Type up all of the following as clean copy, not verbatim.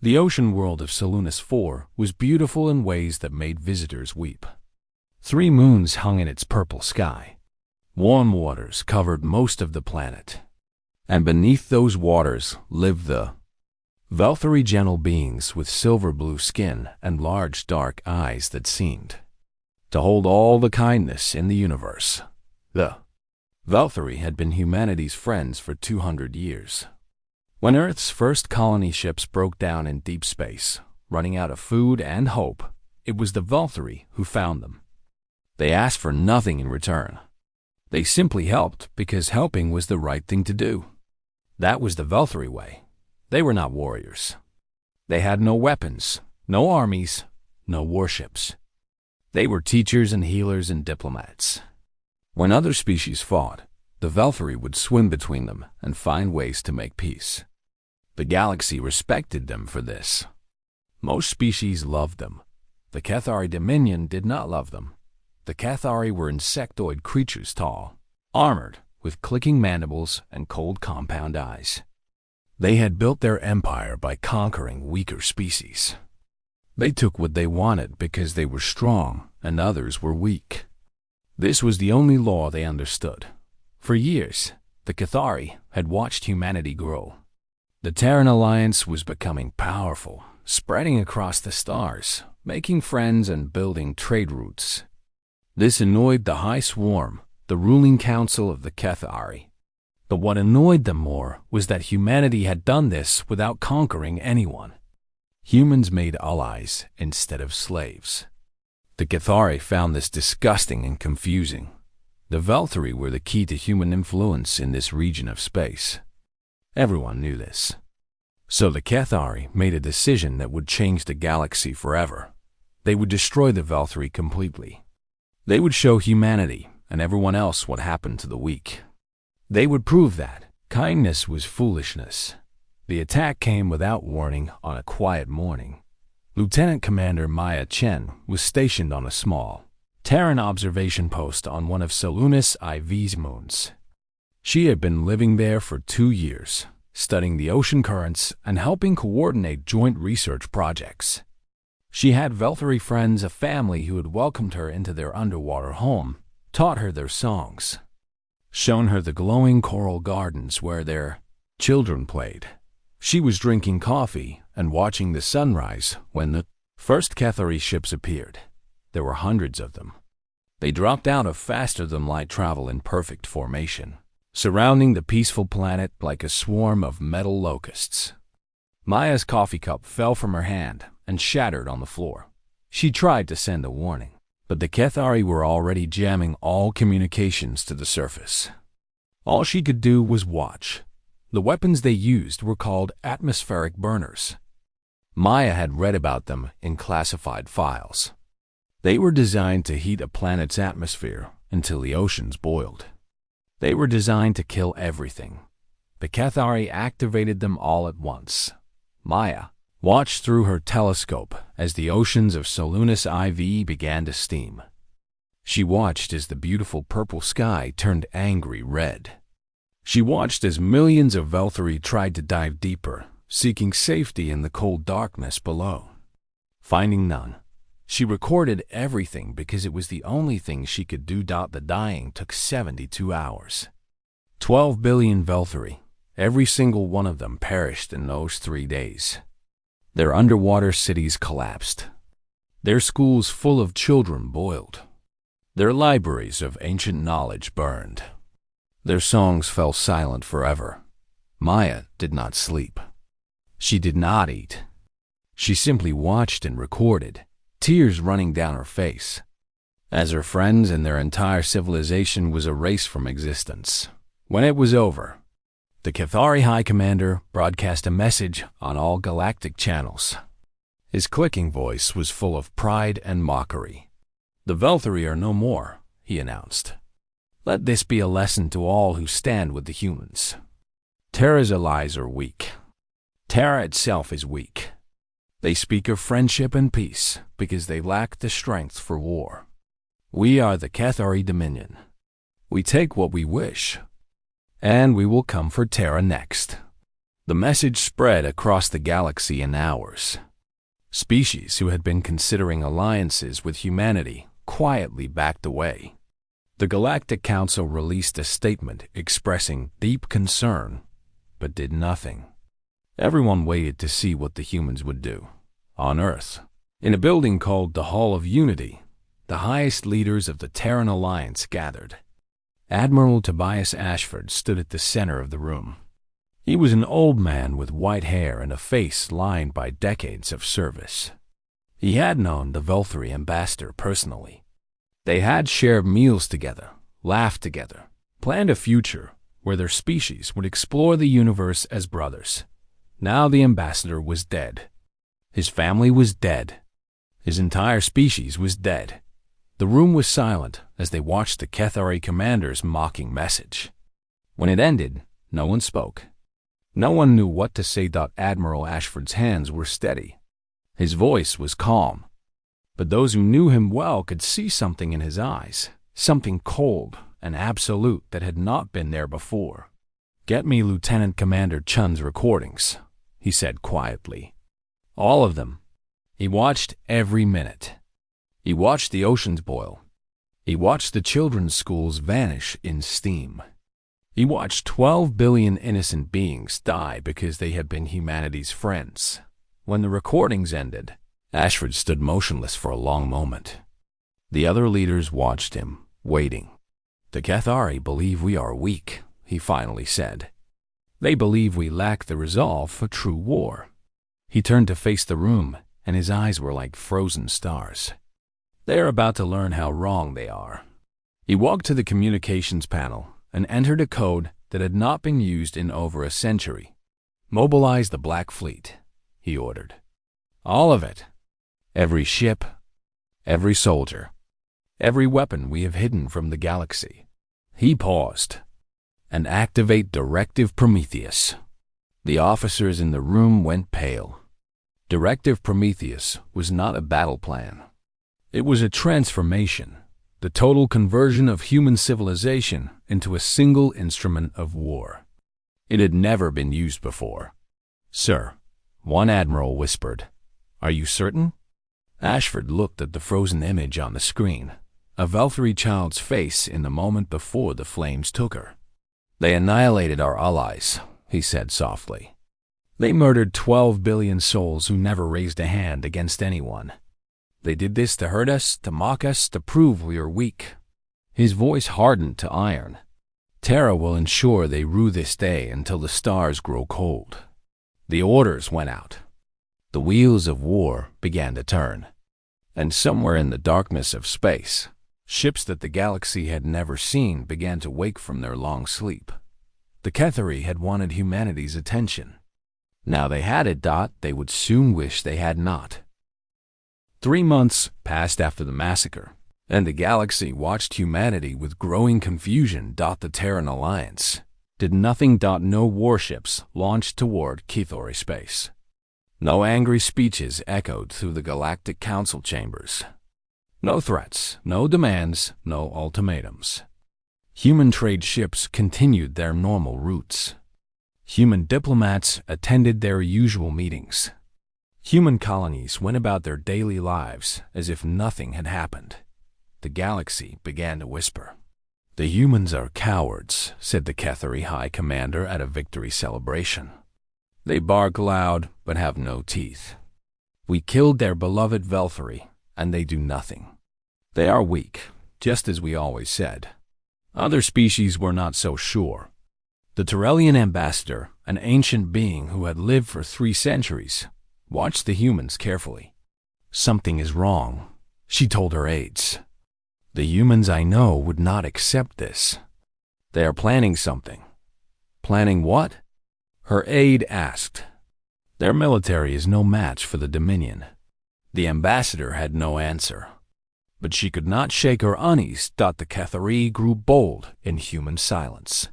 The ocean world of Solunus IV was beautiful in ways that made visitors weep. 3 moons hung in its purple sky. Warm waters covered most of the planet. And beneath those waters lived the Velthari, gentle beings with silver blue skin and large dark eyes that seemed to hold all the kindness in the universe. The Velthari had been humanity's friends for 200 years. When Earth's first colony ships broke down in deep space, running out of food and hope, it was the Velthari who found them. They asked for nothing in return. They simply helped because helping was the right thing to do. That was the Velthari way. They were not warriors. They had no weapons, no armies, no warships. They were teachers and healers and diplomats. When other species fought, the Velthari would swim between them and find ways to make peace. The galaxy respected them for this. Most species loved them. The Cathari Dominion did not love them. The Cathari were insectoid creatures, tall, armored, with clicking mandibles and cold compound eyes. They had built their empire by conquering weaker species. They took what they wanted because they were strong and others were weak. This was the only law they understood. For years, the Cathari had watched humanity grow. The Terran alliance was becoming powerful, spreading across the stars, making friends and building trade routes. This annoyed the High Swarm, the ruling council of the Cathari. But what annoyed them more was that humanity had done this without conquering anyone. Humans made allies instead of slaves. The Cathari found this disgusting and confusing. The Velthari were the key to human influence in this region of space. Everyone knew this. So the Cathari made a decision that would change the galaxy forever. They would destroy the Velthari completely. They would show humanity and everyone else what happened to the weak. They would prove that kindness was foolishness. The attack came without warning on a quiet morning. Lieutenant Commander Maya Chen was stationed on a small Terran observation post on one of Solunus IV's moons. She had been living there for 2 years, studying the ocean currents and helping coordinate joint research projects. She had Velthari friends, a family who had welcomed her into their underwater home, taught her their songs, shown her the glowing coral gardens where their children played. She was drinking coffee and watching the sunrise when the first Cathari ships appeared. There were hundreds of them. They dropped out of faster-than-light travel in perfect formation, surrounding the peaceful planet like a swarm of metal locusts. Maya's coffee cup fell from her hand and shattered on the floor. She tried to send a warning, but the Cathari were already jamming all communications to the surface. All she could do was watch. The weapons they used were called atmospheric burners. Maya had read about them in classified files. They were designed to heat a planet's atmosphere until the oceans boiled. They were designed to kill everything. The Cathari activated them all at once. Maya watched through her telescope as the oceans of Solunus IV began to steam. She watched as the beautiful purple sky turned angry red. She watched as millions of Velthari tried to dive deeper, seeking safety in the cold darkness below. Finding none, she recorded everything because it was the only thing she could do. The dying took 72 hours. 12 billion Velthari, every single one of them perished in those 3 days. Their underwater cities collapsed. Their schools full of children boiled. Their libraries of ancient knowledge burned. Their songs fell silent forever. Maya did not sleep. She did not eat. She simply watched and recorded, tears running down her face, as her friends and their entire civilization was erased from existence. When it was over, the Cathari High Commander broadcast a message on all galactic channels. His clicking voice was full of pride and mockery. "The Velthari are no more," he announced. "Let this be a lesson to all who stand with the humans. Terra's allies are weak. Terra itself is weak. They speak of friendship and peace because they lack the strength for war. We are the Cathari Dominion. We take what we wish, and we will come for Terra next." The message spread across the galaxy in hours. Species who had been considering alliances with humanity quietly backed away. The Galactic Council released a statement expressing deep concern, but did nothing. Everyone waited to see what the humans would do. On Earth, in a building called the Hall of Unity, the highest leaders of the Terran Alliance gathered. Admiral Tobias Ashford stood at the center of the room. He was an old man with white hair and a face lined by decades of service. He had known the Velthari ambassador personally. They had shared meals together, laughed together, planned a future where their species would explore the universe as brothers. Now the ambassador was dead. His family was dead. His entire species was dead. The room was silent as they watched the Kethari commander's mocking message. When it ended, no one spoke. No one knew what to say. Admiral Ashford's hands were steady. His voice was calm. But those who knew him well could see something in his eyes, something cold and absolute that had not been there before. "Get me Lieutenant Commander Chun's recordings," he said quietly. "All of them." He watched every minute. He watched the oceans boil. He watched the children's schools vanish in steam. He watched 12 billion innocent beings die because they had been humanity's friends. When the recordings ended, Ashford stood motionless for a long moment. The other leaders watched him, waiting. "The Kethari believe we are weak," he finally said. "They believe we lack the resolve for true war." He turned to face the room, and his eyes were like frozen stars. They are about to learn how wrong they are. He walked to the communications panel and entered a code that had not been used in over a century. "Mobilize the Black Fleet," he ordered. "All of it. Every ship, every soldier, every weapon we have hidden from the galaxy." He paused. "And activate Directive Prometheus." The officers in the room went pale. Directive Prometheus was not a battle plan. It was a transformation, the total conversion of human civilization into a single instrument of war. It had never been used before. "Sir," one admiral whispered, "are you certain?" Ashford looked at the frozen image on the screen, a Velthari child's face in the moment before the flames took her. "They annihilated our allies," he said softly. "They murdered 12 billion souls who never raised a hand against anyone. They did this to hurt us, to mock us, to prove we are weak." His voice hardened to iron. "Terra will ensure they rue this day until the stars grow cold." The orders went out. The wheels of war began to turn. And somewhere in the darkness of space, ships that the galaxy had never seen began to wake from their long sleep. The Kethari had wanted humanity's attention. Now they had it. They would soon wish they had not. 3 months passed after the massacre, and the galaxy watched humanity with growing confusion. The Terran Alliance did nothing. No warships launched toward Kethari space. No angry speeches echoed through the Galactic Council chambers. No threats, no demands, no ultimatums. Human trade ships continued their normal routes. Human diplomats attended their usual meetings. Human colonies went about their daily lives as if nothing had happened. The galaxy began to whisper. "The humans are cowards," said the Kethari High Commander at a victory celebration. "They bark loud but have no teeth. We killed their beloved Velthari, and they do nothing. They are weak, just as we always said." Other species were not so sure. The Terrellian ambassador, an ancient being who had lived for 3 centuries, watched the humans carefully. "Something is wrong," she told her aides. "The humans I know would not accept this. They are planning something." "Planning what?" her aide asked. "Their military is no match for the Dominion." The ambassador had no answer. But she could not shake her unease. The Kethari grew bold in human silence.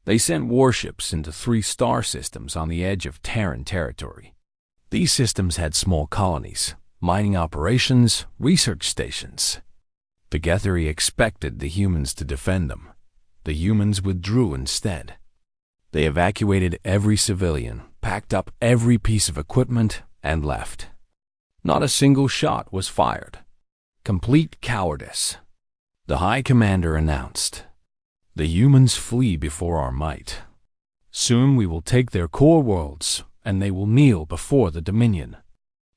They sent warships into 3 star systems on the edge of Terran territory. These systems had small colonies, mining operations, research stations. The Kethari expected the humans to defend them. The humans withdrew instead. They evacuated every civilian, packed up every piece of equipment, and left. Not a single shot was fired. Complete cowardice. The High Commander announced, "The humans flee before our might. Soon we will take their core worlds, and they will kneel before the Dominion."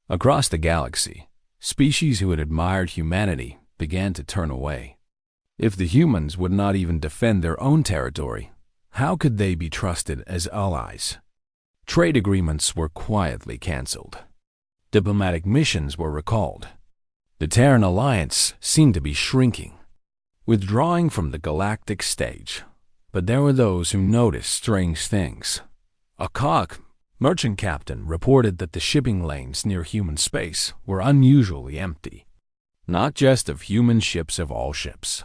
Across the galaxy, species who had admired humanity began to turn away. If the humans would not even defend their own territory, how could they be trusted as allies? Trade agreements were quietly cancelled. Diplomatic missions were recalled. The Terran alliance seemed to be shrinking, withdrawing from the galactic stage. But there were those who noticed strange things. A merchant captain reported that the shipping lanes near human space were unusually empty. Not just of human ships, of all ships.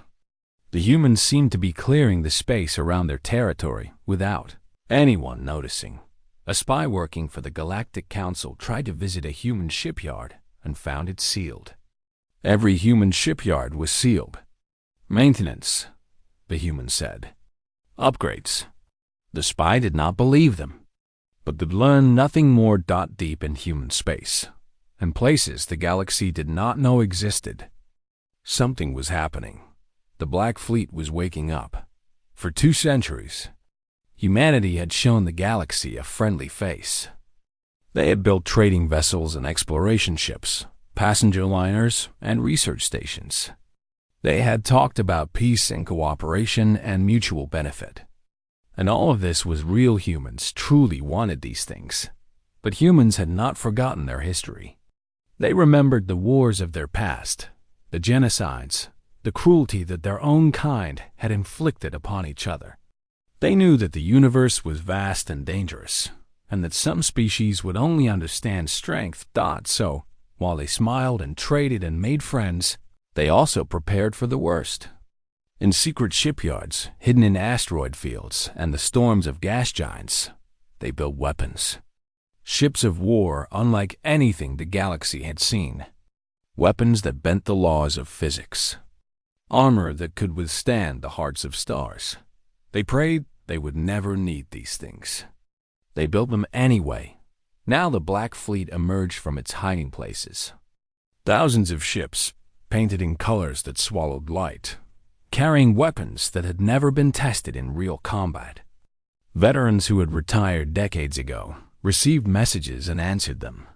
The humans seemed to be clearing the space around their territory without anyone noticing. A spy working for the Galactic Council tried to visit a human shipyard and found it sealed. Every human shipyard was sealed. Maintenance, the human said. Upgrades. The spy did not believe them, but could learn nothing more. Deep in human space, and places the galaxy did not know existed, something was happening. The Black Fleet was waking up. For 2 centuries, humanity had shown the galaxy a friendly face. They had built trading vessels and exploration ships, passenger liners, and research stations. They had talked about peace and cooperation and mutual benefit. And all of this was real. Humans truly wanted these things. But humans had not forgotten their history. They remembered the wars of their past, the genocides, the cruelty that their own kind had inflicted upon each other. They knew that the universe was vast and dangerous, and that some species would only understand strength. So, while they smiled and traded and made friends, they also prepared for the worst. In secret shipyards, hidden in asteroid fields and the storms of gas giants, they built weapons. Ships of war unlike anything the galaxy had seen. Weapons that bent the laws of physics. Armor that could withstand the hearts of stars. They prayed they would never need these things. They built them anyway. Now the Black Fleet emerged from its hiding places. Thousands of ships, painted in colors that swallowed light, carrying weapons that had never been tested in real combat. Veterans who had retired decades ago received messages and answered them.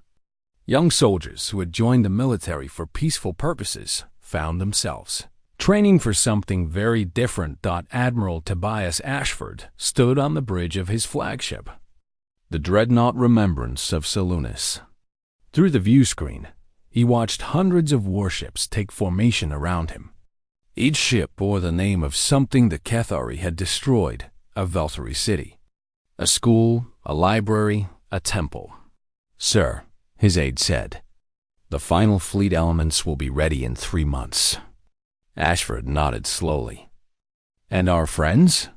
Young soldiers who had joined the military for peaceful purposes found themselves training for something very different. Admiral Tobias Ashford stood on the bridge of his flagship, the dreadnought Remembrance of Solunas. Through the view screen, he watched hundreds of warships take formation around him. Each ship bore the name of something the Cathari had destroyed, a Veltari city, a school, a library, a temple. "Sir," his aide said, "the final fleet elements will be ready in 3 months." Ashford nodded slowly. "And our friends?"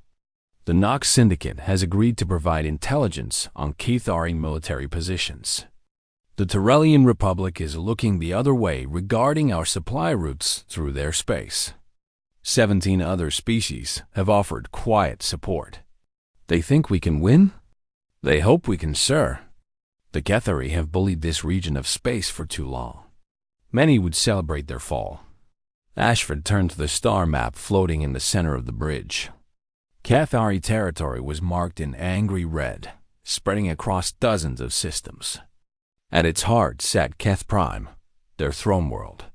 "The Nox Syndicate has agreed to provide intelligence on Cathari military positions. The Terrellian Republic is looking the other way regarding our supply routes through their space. 17 other species have offered quiet support. They think we can win? They hope we can, sir. The Cathari have bullied this region of space for too long. Many would celebrate their fall." Ashford turned to the star map floating in the center of the bridge. Cathari territory was marked in angry red, spreading across dozens of systems. At its heart sat Keth Prime, their throne world.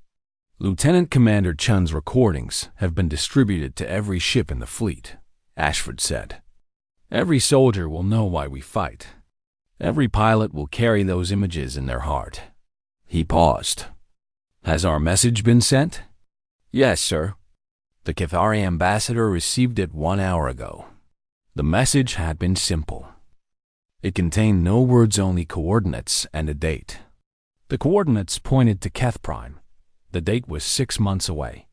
"Lieutenant Commander Chun's recordings have been distributed to every ship in the fleet," Ashford said. "Every soldier will know why we fight. Every pilot will carry those images in their heart." He paused. "Has our message been sent?" "Yes, sir. The Cathari ambassador received it 1 hour ago." The message had been simple. It contained no words, only coordinates and a date. The coordinates pointed to Keth Prime. The date was 6 months away.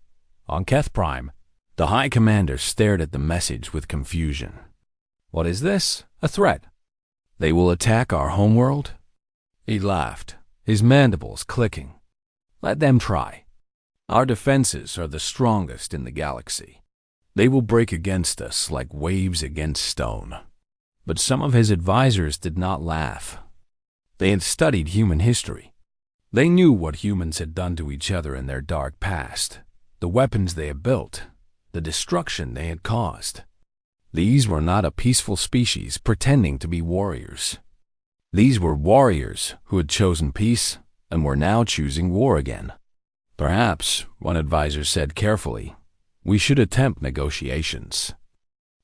On Keth Prime, the High Commander stared at the message with confusion. "What is this? A threat? They will attack our homeworld?" He laughed, his mandibles clicking. "Let them try. Our defenses are the strongest in the galaxy. They will break against us like waves against stone. But some of his advisors did not laugh. They had studied human history. They knew what humans had done to each other in their dark past, the weapons they had built, the destruction they had caused. These were not a peaceful species pretending to be warriors. These were warriors who had chosen peace and were now choosing war again. Perhaps, one advisor said carefully, we should attempt negotiations.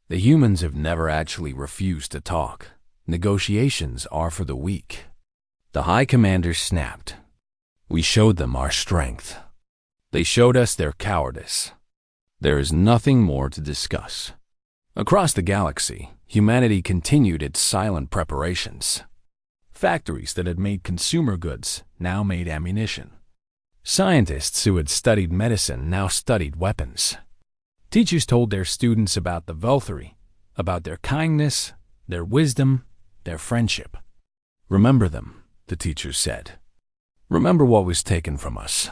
The humans have never actually refused to talk. Negotiations are for the weak. The High Commander snapped. We showed them our strength. They showed us their cowardice. There is nothing more to discuss. Across the galaxy, humanity continued its silent preparations. Factories that had made consumer goods now made ammunition. Scientists who had studied medicine now studied weapons. Teachers told their students about the Velthari, about their kindness, their wisdom, their friendship. Remember them, the teachers said. Remember what was taken from us.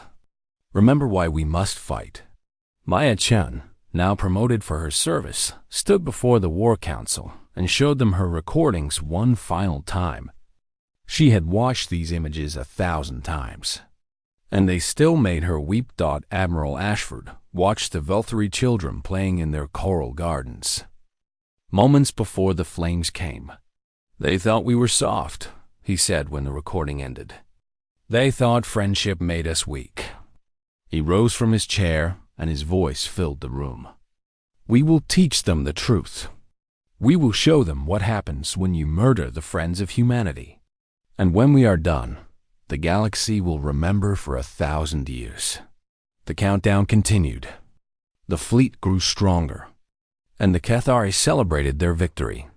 Remember why we must fight. Maya Chen, now promoted for her service, stood before the War Council and showed them her recordings one final time. She had watched these images 1,000 times. And they still made her weep. Admiral Ashford watched the Velthari children playing in their coral gardens. Moments before the flames came. They thought we were soft, he said when the recording ended. They thought friendship made us weak. He rose from his chair and his voice filled the room. We will teach them the truth. We will show them what happens when you murder the friends of humanity. And when we are done, the galaxy will remember for 1,000 years. The countdown continued. The fleet grew stronger, and the Cathari celebrated their victory.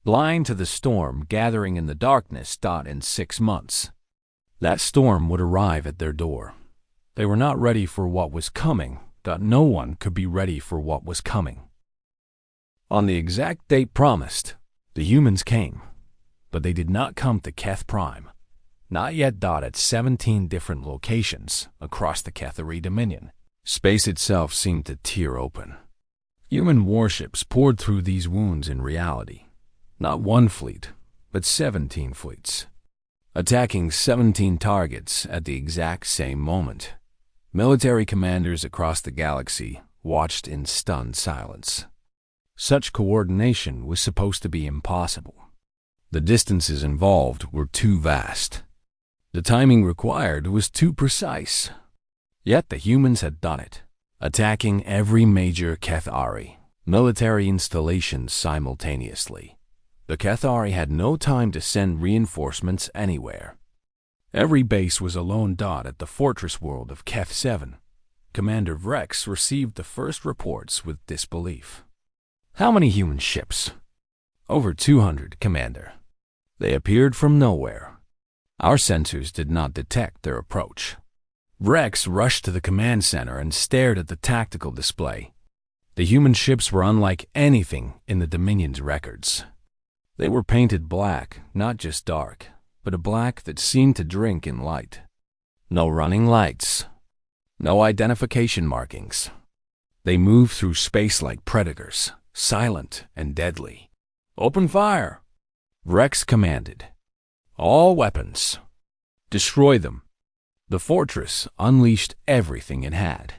Blind to the storm gathering in the darkness. In 6 months, that storm would arrive at their door. They were not ready for what was coming. No one could be ready for what was coming. On the exact date promised, the humans came, but they did not come to Keth Prime. Not yet. At 17 different locations across the Cathari Dominion, space itself seemed to tear open. Human warships poured through these wounds in reality. Not one fleet, but 17 fleets. Attacking 17 targets at the exact same moment. Military commanders across the galaxy watched in stunned silence. Such coordination was supposed to be impossible. The distances involved were too vast. The timing required was too precise. Yet the humans had done it, attacking every major Cathari military installation simultaneously. The Cathari had no time to send reinforcements anywhere. Every base was alone. At the fortress world of Keth 7, Commander Vrex received the first reports with disbelief. How many human ships? Over 200, Commander. They appeared from nowhere. Our sensors did not detect their approach. Vrex rushed to the command center and stared at the tactical display. The human ships were unlike anything in the Dominion's records. They were painted black, not just dark, but a black that seemed to drink in light. No running lights. No identification markings. They moved through space like predators, silent and deadly. Open fire! Vrex commanded. All weapons. Destroy them. The fortress unleashed everything it had.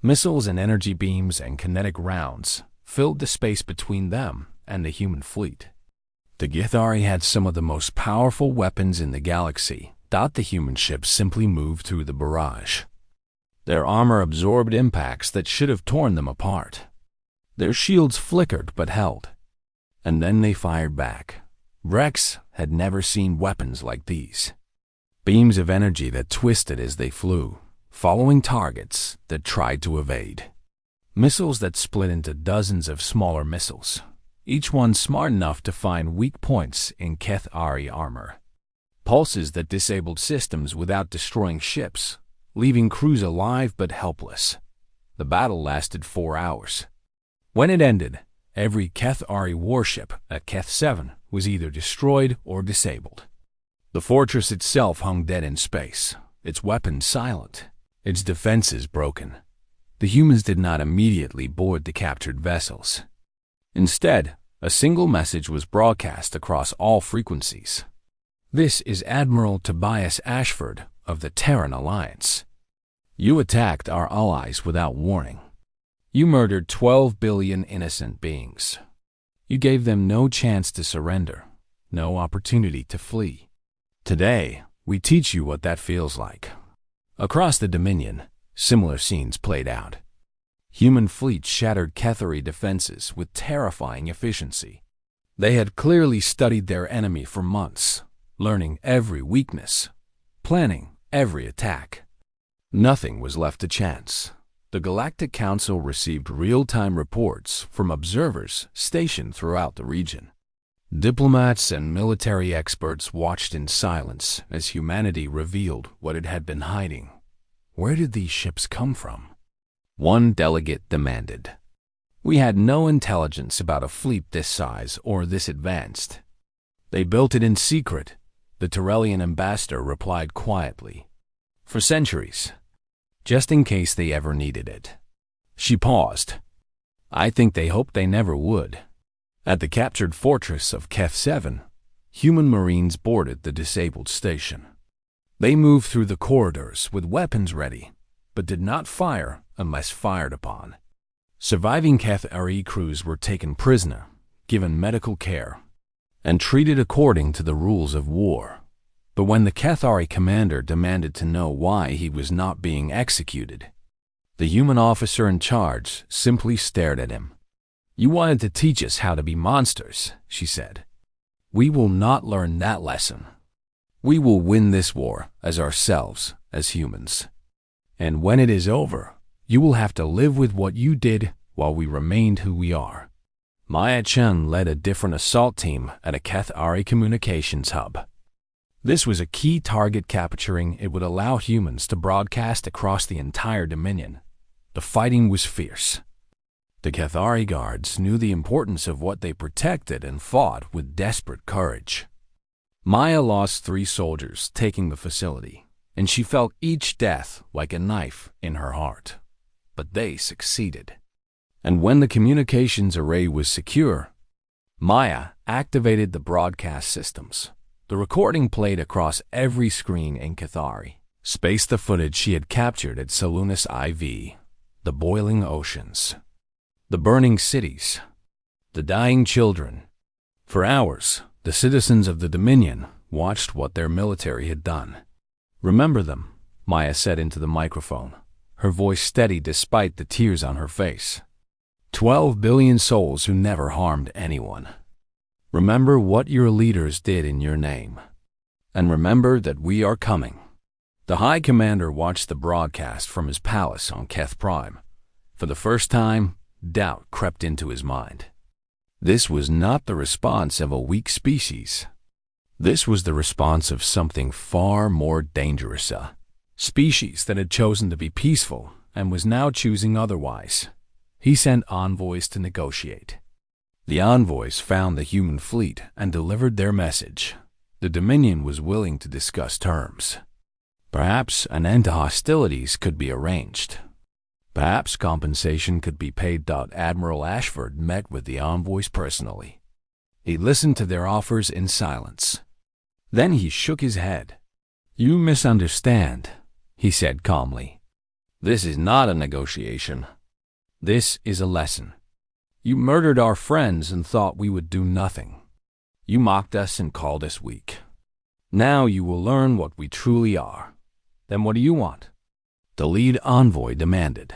Missiles and energy beams and kinetic rounds filled the space between them and the human fleet. The Githari had some of the most powerful weapons in the galaxy. The human ships simply moved through the barrage. Their armor absorbed impacts that should have torn them apart. Their shields flickered but held. And then they fired back. Vrex had never seen weapons like these. Beams of energy that twisted as they flew, following targets that tried to evade. Missiles that split into dozens of smaller missiles, each one smart enough to find weak points in Cathari armor. Pulses that disabled systems without destroying ships, leaving crews alive but helpless. The battle lasted 4 hours. When it ended, every Cathari warship at Keth 7 was either destroyed or disabled. The fortress itself hung dead in space, its weapons silent, its defenses broken. The humans did not immediately board the captured vessels. Instead, A single message was broadcast across all frequencies. "This is Admiral Tobias Ashford of the Terran Alliance. You attacked our allies without warning. You murdered 12 billion innocent beings. You gave them no chance to surrender, no opportunity to flee. Today, we teach you what that feels like." Across the Dominion, similar scenes played out. Human fleets shattered Cathari defenses with terrifying efficiency. They had clearly studied their enemy for months, learning every weakness, planning every attack. Nothing was left to chance. The Galactic Council received real-time reports from observers stationed throughout the region. Diplomats and military experts watched in silence as humanity revealed what it had been hiding. Where did these ships come from? One delegate demanded. "We had no intelligence about a fleet this size or this advanced. They built it in secret," the Terrellian ambassador replied quietly. "For centuries, just in case they ever needed it." She paused. "I think they hoped they never would." At the captured fortress of Keth 7, human marines boarded the disabled station. They moved through the corridors with weapons ready, but did not fire unless fired upon. Surviving Cathari crews were taken prisoner, given medical care, and treated according to the rules of war. But when the Cathari commander demanded to know why he was not being executed, the human officer in charge simply stared at him. "You wanted to teach us how to be monsters," she said. "We will not learn that lesson. We will win this war as ourselves, as humans. And when it is over, you will have to live with what you did while we remained who we are." Maya Chen led a different assault team at a Cathari communications hub. This was a key target capturing. It would allow humans to broadcast across the entire Dominion. The fighting was fierce. The Cathari guards knew the importance of what they protected and fought with desperate courage. Maya lost 3 soldiers taking the facility, and she felt each death like a knife in her heart. But they succeeded. And when the communications array was secure, Maya activated the broadcast systems. The recording played across every screen in Cathari. Spaced the footage she had captured at Salunus IV, the boiling oceans, the burning cities, the dying children. For hours, the citizens of the Dominion watched what their military had done. "Remember them," Maya said into the microphone, her voice steady despite the tears on her face. 12 billion souls who never harmed anyone. Remember what your leaders did in your name. And remember that we are coming." The High Commander watched the broadcast from his palace on Keth Prime. For the first time, doubt crept into his mind. This was not the response of a weak species. This was the response of something far more dangerous, a species that had chosen to be peaceful and was now choosing otherwise. He sent envoys to negotiate. The envoys found the human fleet and delivered their message. The Dominion was willing to discuss terms. Perhaps an end to hostilities could be arranged. Perhaps compensation could be paid. Admiral Ashford met with the envoys personally. He listened to their offers in silence. Then he shook his head. "You misunderstand," he said calmly. "This is not a negotiation. This is a lesson. You murdered our friends and thought we would do nothing. You mocked us and called us weak. Now you will learn what we truly are. Then what do you want?" The lead envoy demanded.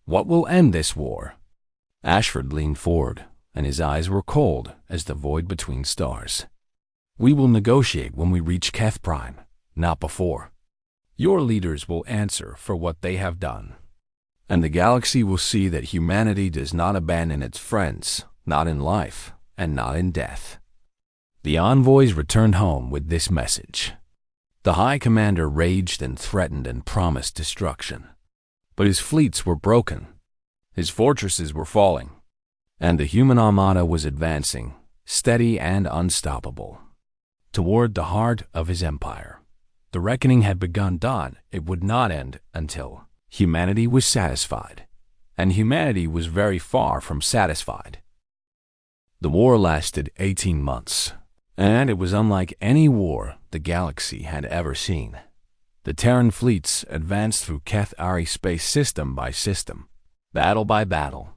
"What will end this war?" Ashford leaned forward, and his eyes were cold as the void between stars. "We will negotiate when we reach Keth Prime, not before. Your leaders will answer for what they have done. And the galaxy will see that humanity does not abandon its friends, not in life and not in death." The envoys returned home with this message. The High Commander raged and threatened and promised destruction. But his fleets were broken. His fortresses were falling. And the human armada was advancing, steady and unstoppable, toward the heart of his empire. The reckoning had begun. It would not end until humanity was satisfied. And humanity was very far from satisfied. The war lasted 18 months, and it was unlike any war the galaxy had ever seen. The Terran fleets advanced through Keth-Ari space system by system, battle by battle.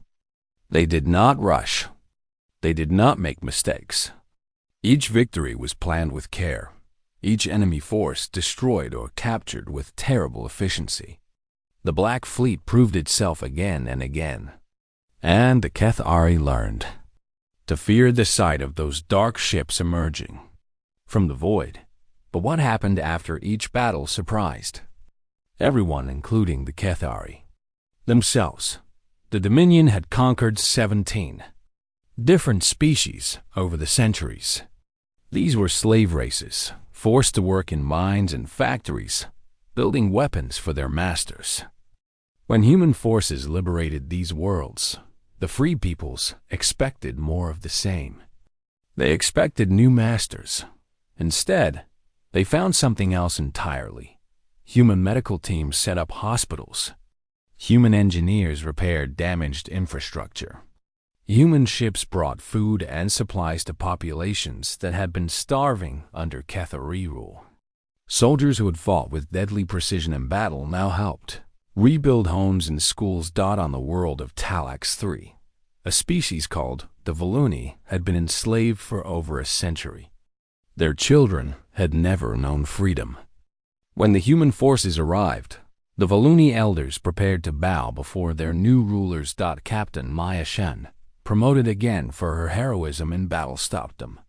They did not rush. They did not make mistakes. Each victory was planned with care, each enemy force destroyed or captured with terrible efficiency. The Black Fleet proved itself again and again, and the Keth-Ari learned to fear the sight of those dark ships emerging from the void. But what happened after each battle surprised everyone, including the Keth-Ari themselves. The Dominion had conquered 17 different species over the centuries. These were slave races, forced to work in mines and factories, building weapons for their masters. When human forces liberated these worlds, the free peoples expected more of the same. They expected new masters. Instead, they found something else entirely. Human medical teams set up hospitals. Human engineers repaired damaged infrastructure. Human ships brought food and supplies to populations that had been starving under Keth-Ari rule. Soldiers who had fought with deadly precision in battle now helped rebuild homes and schools on the world of Talax III. A species called the Voluni had been enslaved for over a century. Their children had never known freedom. When the human forces arrived, the Voluni elders prepared to bow before their new rulers. Captain Maya Shen, promoted again for her heroism in battle, stopped them.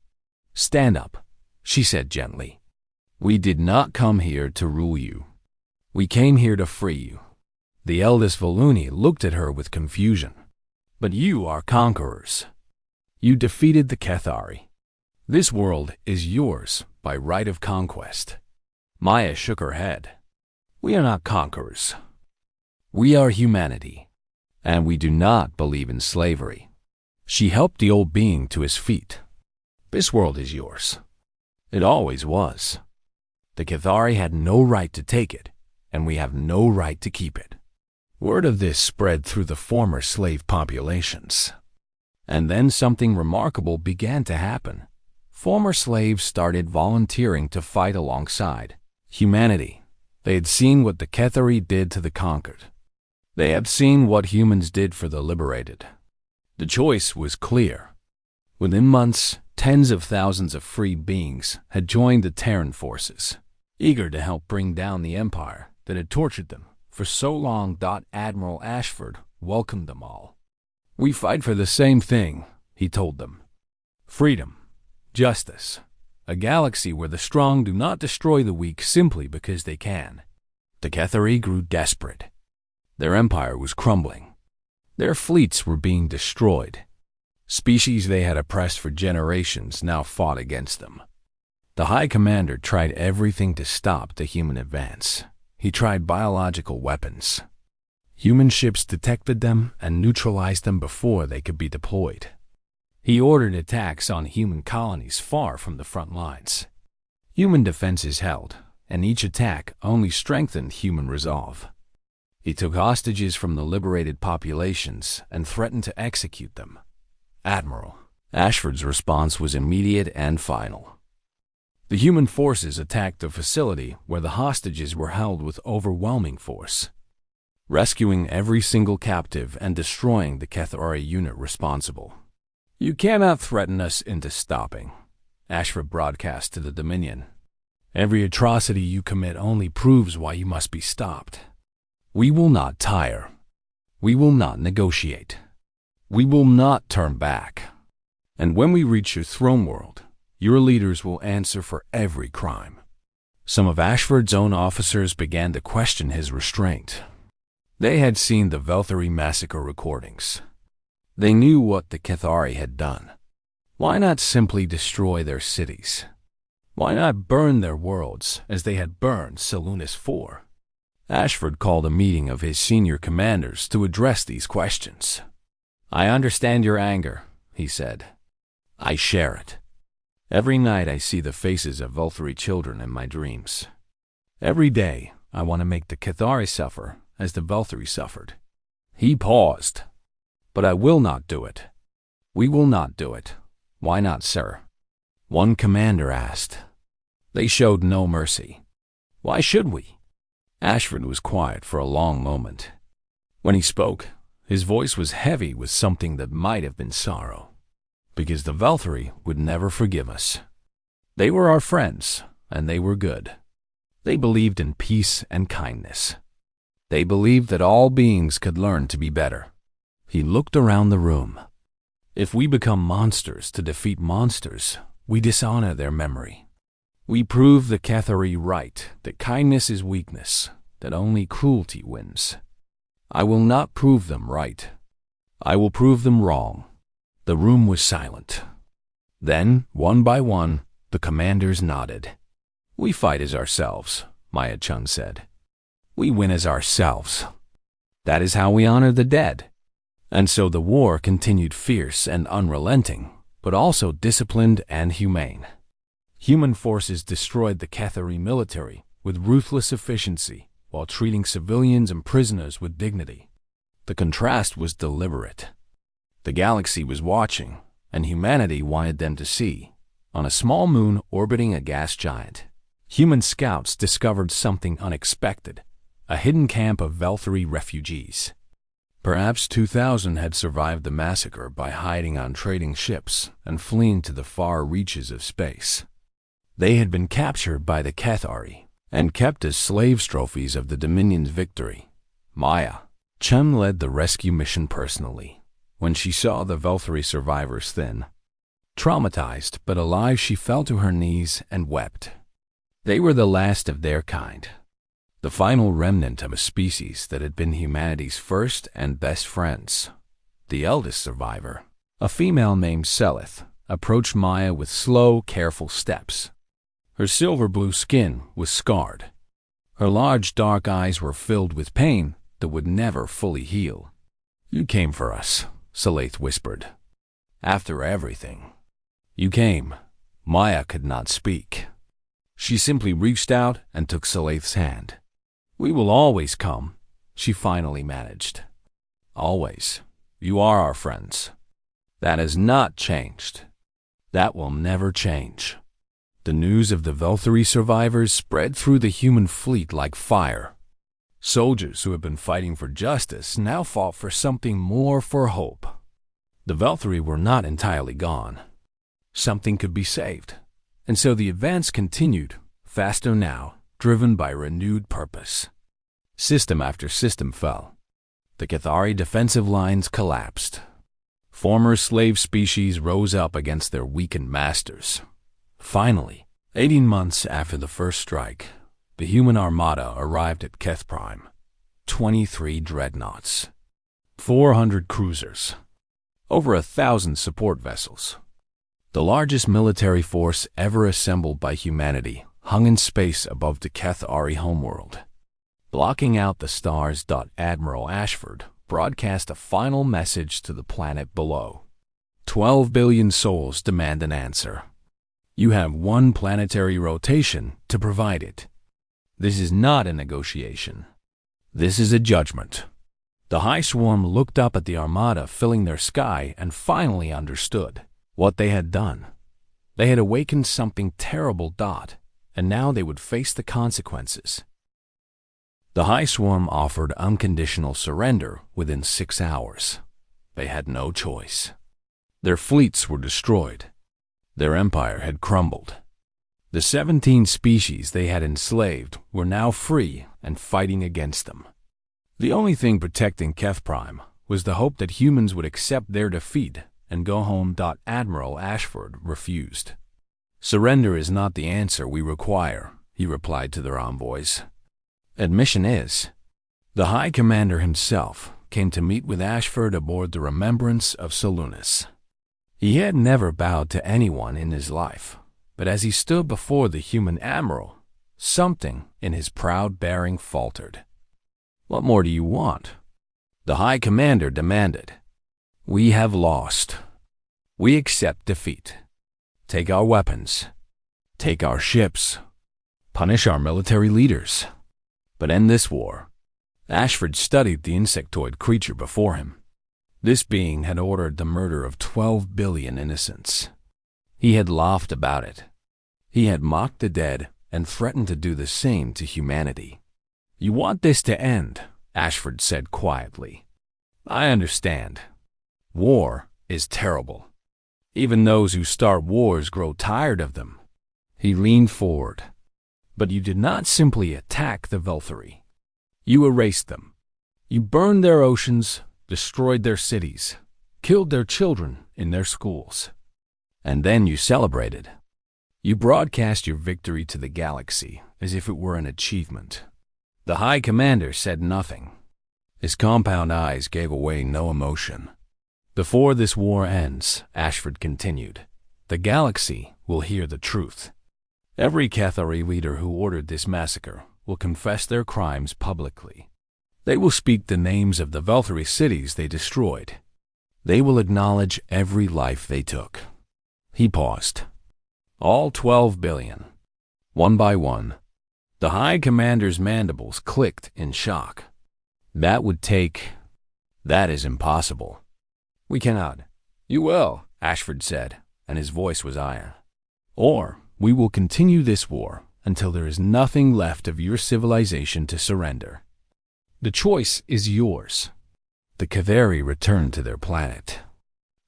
"Stand up," she said gently. "We did not come here to rule you. We came here to free you." The eldest Voluni looked at her with confusion. "But you are conquerors. You defeated the Keth-Ari. This world is yours by right of conquest." Maya shook her head. "We are not conquerors. We are humanity, and we do not believe in slavery." She helped the old being to his feet. "This world is yours. It always was. The Keth-Ari had no right to take it, and we have no right to keep it." Word of this spread through the former slave populations. And then something remarkable began to happen. Former slaves started volunteering to fight alongside humanity. They had seen what the Keth-Ari did to the conquered. They had seen what humans did for the liberated. The choice was clear. Within months, tens of thousands of free beings had joined the Terran forces, eager to help bring down the empire that had tortured them for so long. Admiral Ashford welcomed them all. "We fight for the same thing," he told them. "Freedom, justice, a galaxy where the strong do not destroy the weak simply because they can." The Keth-Ari grew desperate. Their empire was crumbling. Their fleets were being destroyed. Species they had oppressed for generations now fought against them. The High Commander tried everything to stop the human advance. He tried biological weapons. Human ships detected them and neutralized them before they could be deployed. He ordered attacks on human colonies far from the front lines. Human defenses held, and each attack only strengthened human resolve. He took hostages from the liberated populations and threatened to execute them. Admiral Ashford's response was immediate and final. The human forces attacked the facility where the hostages were held with overwhelming force, rescuing every single captive and destroying the Keth-Ari unit responsible. "You cannot threaten us into stopping," Ashford broadcast to the Dominion. "Every atrocity you commit only proves why you must be stopped. We will not tire. We will not negotiate. We will not turn back. And when we reach your throne world, your leaders will answer for every crime." Some of Ashford's own officers began to question his restraint. They had seen the Velthari massacre recordings. They knew what the Keth-Ari had done. Why not simply destroy their cities? Why not burn their worlds as they had burned Seleucus IV? Ashford called a meeting of his senior commanders to address these questions. "I understand your anger," he said. "I share it. Every night I see the faces of Velthari children in my dreams. Every day I want to make the Keth-Ari suffer as the Velthari suffered." He paused. "But I will not do it. We will not do it "Why not, sir?" one commander asked. "They showed no mercy." "Why should we?" Ashford was quiet for a long moment. When he spoke, his voice was heavy with something that might have been sorrow. "Because the Valkyrie would never forgive us. They were our friends, and they were good. They believed in peace and kindness. They believed that all beings could learn to be better." He looked around the room. "If we become monsters to defeat monsters, we dishonor their memory. We prove the Cathari right, that kindness is weakness, that only cruelty wins. I will not prove them right. I will prove them wrong." The room was silent. Then, one by one, the commanders nodded. "We fight as ourselves," Maya Chun said. "We win as ourselves. That is how we honor the dead." And so the war continued, fierce and unrelenting, but also disciplined and humane. Human forces destroyed the Cathari military with ruthless efficiency while treating civilians and prisoners with dignity. The contrast was deliberate. The galaxy was watching, and humanity wanted them to see. On a small moon orbiting a gas giant, human scouts discovered something unexpected, a hidden camp of Valkyrie refugees. Perhaps 2,000 had survived the massacre by hiding on trading ships and fleeing to the far reaches of space. They had been captured by the Cathari and kept as slaves trophies of the Dominion's victory. Maya Chun led the rescue mission personally. When she saw the Valkyrie survivors thin, traumatized but alive, she fell to her knees and wept. They were the last of their kind, the final remnant of a species that had been humanity's first and best friends. The eldest survivor, a female named Selith, approached Maya with slow, careful steps. Her silver-blue skin was scarred. Her large, dark eyes were filled with pain that would never fully heal. "You came for us," Selith whispered. "After everything. You came." Maya could not speak. She simply reached out and took Selith's hand. "We will always come," she finally managed. "Always. You are our friends. That has not changed. That will never change." The news of the Valkyrie survivors spread through the human fleet like fire. Soldiers who had been fighting for justice now fought for something more, for hope. The Valkyrie were not entirely gone. Something could be saved. And so the advance continued, faster now, driven by renewed purpose. System after system fell. The Cathari defensive lines collapsed. Former slave species rose up against their weakened masters. Finally, 18 months after the first strike, the human armada arrived at Keth Prime. 23 dreadnoughts, 400 cruisers, over 1,000 support vessels. The largest military force ever assembled by humanity hung in space above the Cathari homeworld. Blocking out the stars, Admiral Ashford broadcast a final message to the planet below. 12 billion souls demand an answer. You have one planetary rotation to provide it. This is not a negotiation. This is a judgment. The High Swarm looked up at the armada filling their sky and finally understood what they had done. They had awakened something terrible, and now they would face the consequences. The High Swarm offered unconditional surrender within 6 hours. They had no choice. Their fleets were destroyed. Their empire had crumbled. The 17 species they had enslaved were now free and fighting against them. The only thing protecting Keth Prime was the hope that humans would accept their defeat and go home. Admiral Ashford refused. "Surrender is not the answer we require," he replied to their envoys. "Admission is." The High Commander himself came to meet with Ashford aboard the Remembrance of Solunus. He had never bowed to anyone in his life, but as he stood before the human admiral, something in his proud bearing faltered. "What more do you want?" The High Commander demanded. "We have lost. We accept defeat. Take our weapons. Take our ships. Punish our military leaders. But end this war." Ashford studied the insectoid creature before him. This being had ordered the murder of 12 billion innocents. He had laughed about it. He had mocked the dead and threatened to do the same to humanity. "You want this to end," Ashford said quietly. "I understand. War is terrible. Even those who start wars grow tired of them." He leaned forward. "But you did not simply attack the Velthari. You erased them. You burned their oceans, destroyed their cities, killed their children in their schools. And then you celebrated. You broadcast your victory to the galaxy as if it were an achievement." The High Commander said nothing. His compound eyes gave away no emotion. "Before this war ends," Ashford continued, "the galaxy will hear the truth. Every Cathari leader who ordered this massacre will confess their crimes publicly. They will speak the names of the Velthari cities they destroyed. They will acknowledge every life they took." He paused. "All 12 billion. One by one." The High Commander's mandibles clicked in shock. "That would take... That is impossible." "We cannot." "You will," Ashford said, and his voice was iron. "Or we will continue this war until there is nothing left of your civilization to surrender. The choice is yours." The Cathari returned to their planet.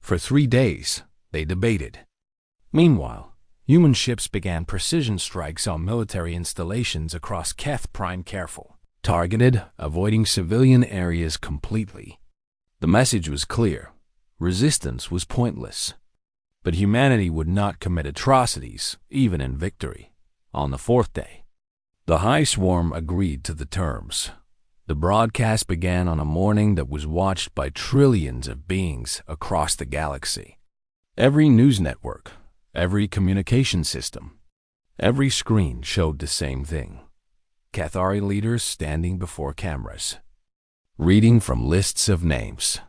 For 3 days, they debated. Meanwhile, human ships began precision strikes on military installations across Keth Prime Careful, targeted, avoiding civilian areas completely. The message was clear. Resistance was pointless. But humanity would not commit atrocities, even in victory. On the 4th day, the High Swarm agreed to the terms. The broadcast began on a morning that was watched by trillions of beings across the galaxy. Every news network, every communication system, every screen showed the same thing. Cathari leaders standing before cameras, reading from lists of names.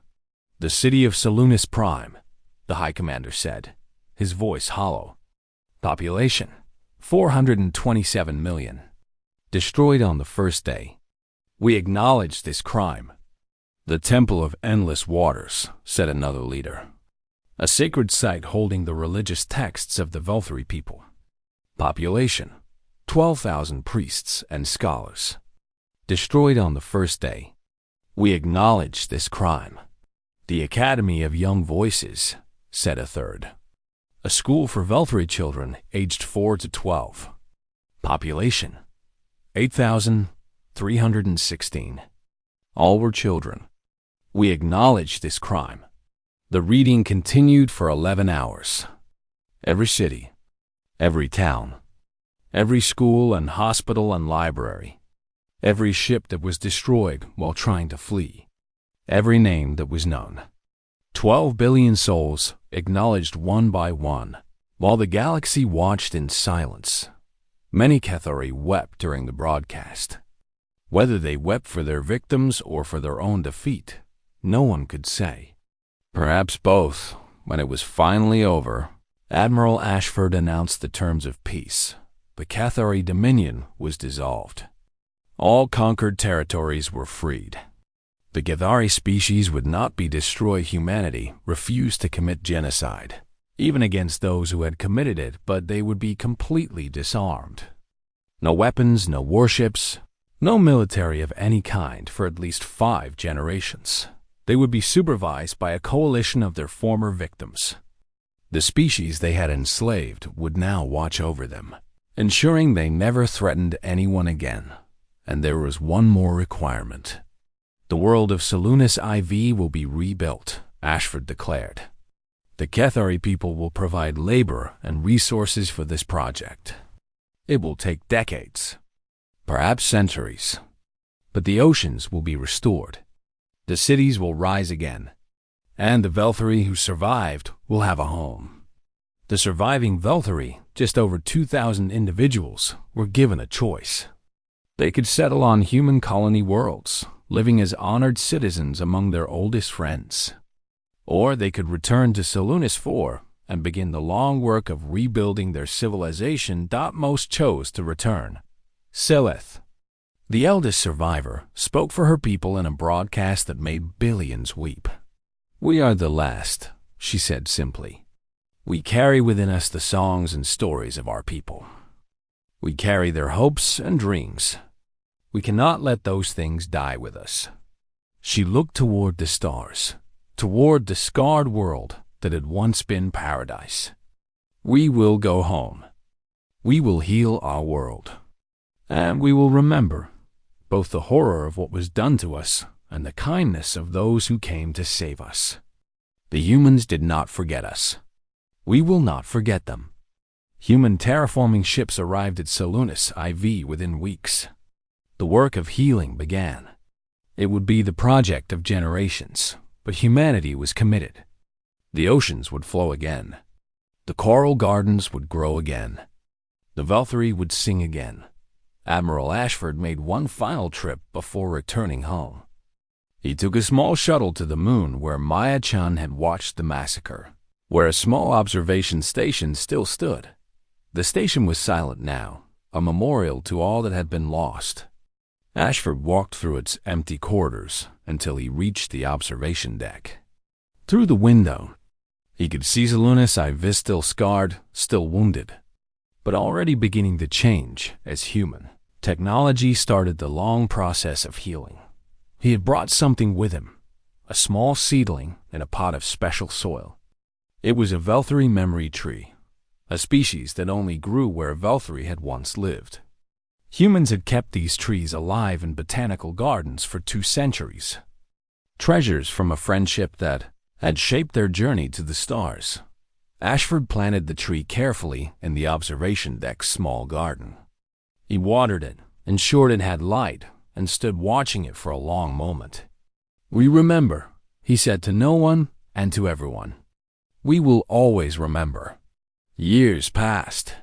"The city of Salunis Prime," the High Commander said, his voice hollow. "Population, 427 million. Destroyed on the 1st day. We acknowledge this crime." "The Temple of Endless Waters," said another leader. "A sacred site holding the religious texts of the Velthari people. Population, 12,000 priests and scholars. Destroyed on the 1st day. We acknowledge this crime." "The Academy of Young Voices," said a third. "A school for Velthari children aged 4 to 12. Population, 8,316. All were children. We acknowledge this crime." The reading continued for 11 hours. Every city, every town, every school and hospital and library, every ship that was destroyed while trying to flee, every name that was known. 12 billion souls acknowledged one by one, while the galaxy watched in silence. Many Cathari wept during the broadcast. Whether they wept for their victims or for their own defeat, no one could say. Perhaps both. When it was finally over, Admiral Ashford announced the terms of peace. The Cathari Dominion was dissolved. All conquered territories were freed. The Cathari species would not be destroy humanity, refused to commit genocide, even against those who had committed it, but they would be completely disarmed. No weapons, no warships, no military of any kind for at least 5 generations. They would be supervised by a coalition of their former victims. The species they had enslaved would now watch over them, ensuring they never threatened anyone again. And there was one more requirement. "The world of Salunis IV will be rebuilt," Ashford declared. "The Cathari people will provide labor and resources for this project. It will take decades, perhaps centuries, but the oceans will be restored. The cities will rise again, and the Velthari who survived will have a home." The surviving Velthari, just over 2,000 individuals, were given a choice. They could settle on human colony worlds, living as honored citizens among their oldest friends. Or they could return to Salunis 4 and begin the long work of rebuilding their civilization. Most chose to return. Silith, the eldest survivor, spoke for her people in a broadcast that made billions weep. "We are the last," she said simply. We carry within us the songs and stories of our people. We carry their hopes and dreams. We cannot let those things die with us. She looked toward the stars, toward the scarred world that had once been paradise. We will go home. We will heal our world. And we will remember both the horror of what was done to us and the kindness of those who came to save us. The humans did not forget us. We will not forget them. Human terraforming ships arrived at Solunas IV within weeks. The work of healing began. It would be the project of generations, but humanity was committed. The oceans would flow again. The coral gardens would grow again. The Valkyrie would sing again. Admiral Ashford made one final trip before returning home. He took a small shuttle to the moon where Maya-chan had watched the massacre, where a small observation station still stood. The station was silent now, a memorial to all that had been lost. Ashford walked through its empty corridors until he reached the observation deck. Through the window, he could see Solunas IV still scarred, still wounded, but already beginning to change as human. Technology started the long process of healing. He had brought something with him, a small seedling in a pot of special soil. It was a Valkyrie memory tree, a species that only grew where Valkyrie had once lived. Humans had kept these trees alive in botanical gardens for 2 centuries. Treasures from a friendship that had shaped their journey to the stars. Ashford planted the tree carefully in the observation deck's small garden. He watered it, ensured it had light, and stood watching it for a long moment. "We remember," he said to no one and to everyone. "We will always remember." Years passed.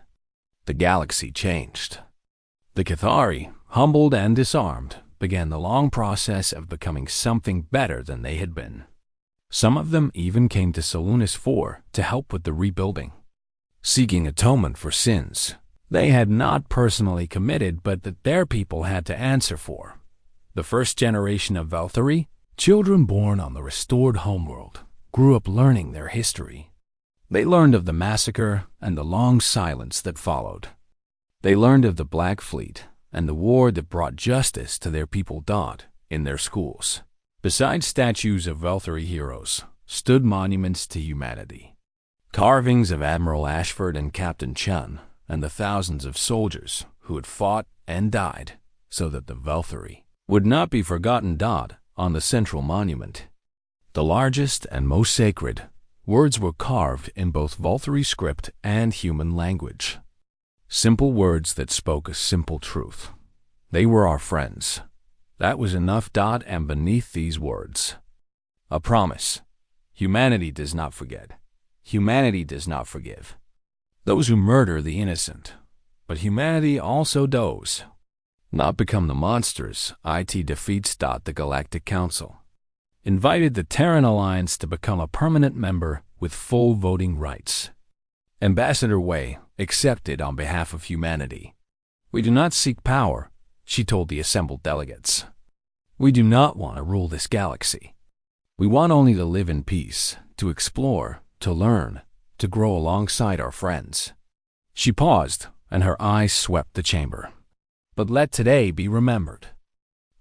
The galaxy changed. The Cathari, humbled and disarmed, began the long process of becoming something better than they had been. Some of them even came to Solunas IV to help with the rebuilding, seeking atonement for sins they had not personally committed but that their people had to answer for. The first generation of Valkyrie, children born on the restored homeworld, grew up learning their history. They learned of the massacre and the long silence that followed. They learned of the Black Fleet and the war that brought justice to their people taught in their schools. Beside statues of Valkyrie heroes stood monuments to humanity. Carvings of Admiral Ashford and Captain Chun and the thousands of soldiers who had fought and died so that the Valkyrie would not be forgotten dot on the central monument. The largest and most sacred words were carved in both Valkyrie script and human language. Simple words that spoke a simple truth. They were our friends. That was enough dot, and beneath these words, a promise. Humanity does not forget. Humanity does not forgive those who murder the innocent. But humanity also does not become the monsters it defeats. The Galactic Council invited the Terran Alliance to become a permanent member with full voting rights. Ambassador Wei accepted on behalf of humanity. "We do not seek power," she told the assembled delegates. "We do not want to rule this galaxy. We want only to live in peace, to explore, to learn, to grow alongside our friends." She paused, and her eyes swept the chamber. "But let today be remembered.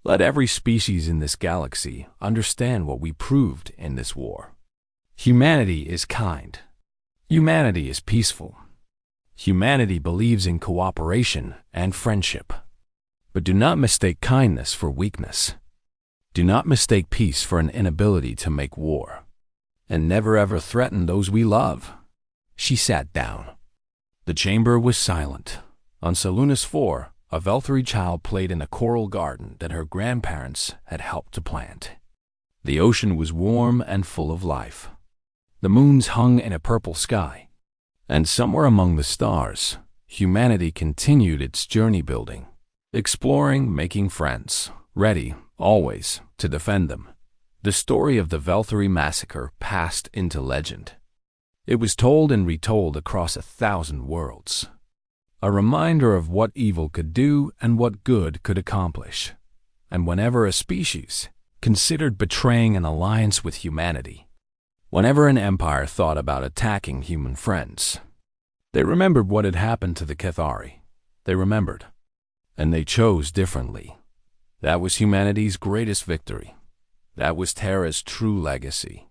Let every species in this galaxy understand what we proved in this war. Humanity is kind. Humanity is peaceful. Humanity believes in cooperation and friendship. But do not mistake kindness for weakness. Do not mistake peace for an inability to make war. And never ever threaten those we love." She sat down. The chamber was silent. On Solunas IV, a Valkyrie child played in a coral garden that her grandparents had helped to plant. The ocean was warm and full of life. The moons hung in a purple sky. And somewhere among the stars, humanity continued its journey building, exploring, making friends, ready, always, to defend them. The story of the Valkyrie massacre passed into legend. It was told and retold across 1,000 worlds. A reminder of what evil could do and what good could accomplish. And whenever a species considered betraying an alliance with humanity, Whenever an empire thought about attacking human friends, they remembered what had happened to the Cathari. They remembered, and they chose differently. That was humanity's greatest victory. That was Terra's true legacy.